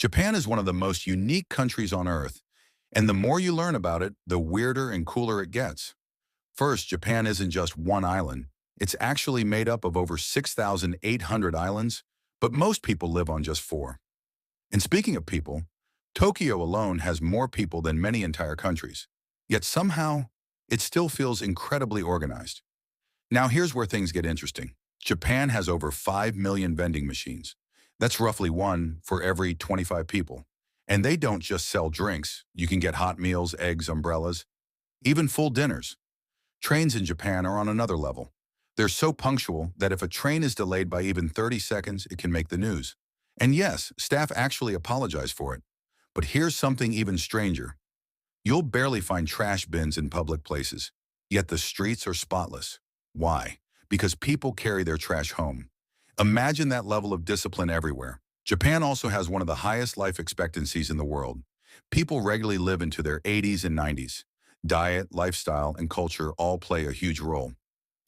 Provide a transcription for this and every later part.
Japan is one of the most unique countries on Earth, and the more you learn about it, the weirder and cooler it gets. First, Japan isn't just one island. It's actually made up of over 6,800 islands, but most people live on just four. And speaking of people, Tokyo alone has more people than many entire countries. Yet somehow, it still feels incredibly organized. Now here's where things get interesting. Japan has over 5 million vending machines. That's roughly one for every 25 people. And they don't just sell drinks. You can get hot meals, eggs, umbrellas, even full dinners. Trains in Japan are on another level. They're so punctual that if a train is delayed by even 30 seconds, it can make the news. And yes, staff actually apologize for it. But here's something even stranger. You'll barely find trash bins in public places, yet the streets are spotless. Why? Because people carry their trash home. Imagine that level of discipline everywhere. Japan also has one of the highest life expectancies in the world. People regularly live into their 80s and 90s. Diet, lifestyle, and culture all play a huge role.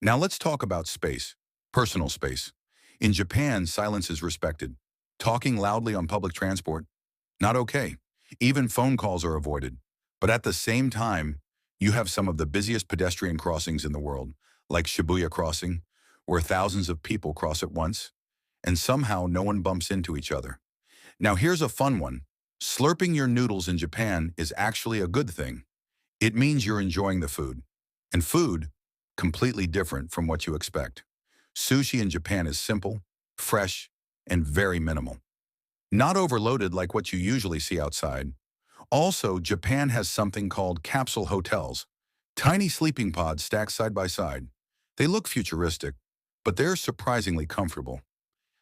Now let's talk about space, personal space. In Japan, silence is respected. Talking loudly on public transport, not okay. Even phone calls are avoided. But at the same time, you have some of the busiest pedestrian crossings in the world, like Shibuya Crossing, where thousands of people cross at once, and somehow no one bumps into each other. Now here's a fun one. Slurping your noodles in Japan is actually a good thing. It means you're enjoying the food. And food, completely different from what you expect. Sushi in Japan is simple, fresh, and very minimal. Not overloaded like what you usually see outside. Also, Japan has something called capsule hotels, tiny sleeping pods stacked side by side. They look futuristic, but they're surprisingly comfortable.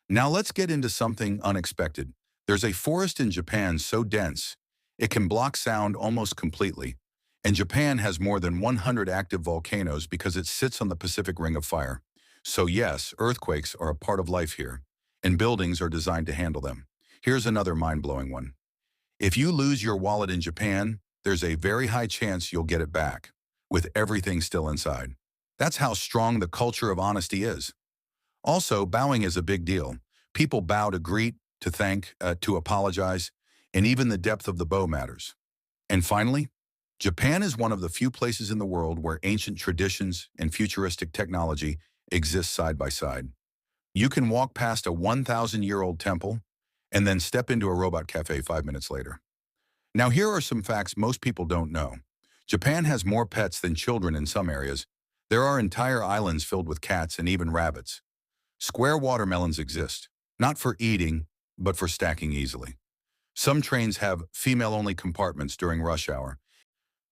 Now let's get into something unexpected. There's a forest in Japan so dense, it can block sound almost completely. And Japan has more than 100 active volcanoes because it sits on the Pacific Ring of Fire. So yes, earthquakes are a part of life here, and buildings are designed to handle them. Here's another mind-blowing one. If you lose your wallet in Japan, there's a very high chance you'll get it back, with everything still inside. That's how strong the culture of honesty is. Also, bowing is a big deal. People bow to greet, to thank, to apologize, and even the depth of the bow matters. And finally, Japan is one of the few places in the world where ancient traditions and futuristic technology exist side by side. You can walk past a 1,000-year-old temple and then step into a robot cafe 5 minutes later. Now here are some facts most people don't know. Japan has more pets than children in some areas. There are entire islands filled with cats and even rabbits. Square watermelons exist, not for eating, but for stacking easily. Some trains have female-only compartments during rush hour.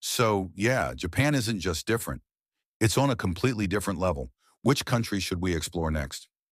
So yeah, Japan isn't just different. It's on a completely different level. Which country should we explore next?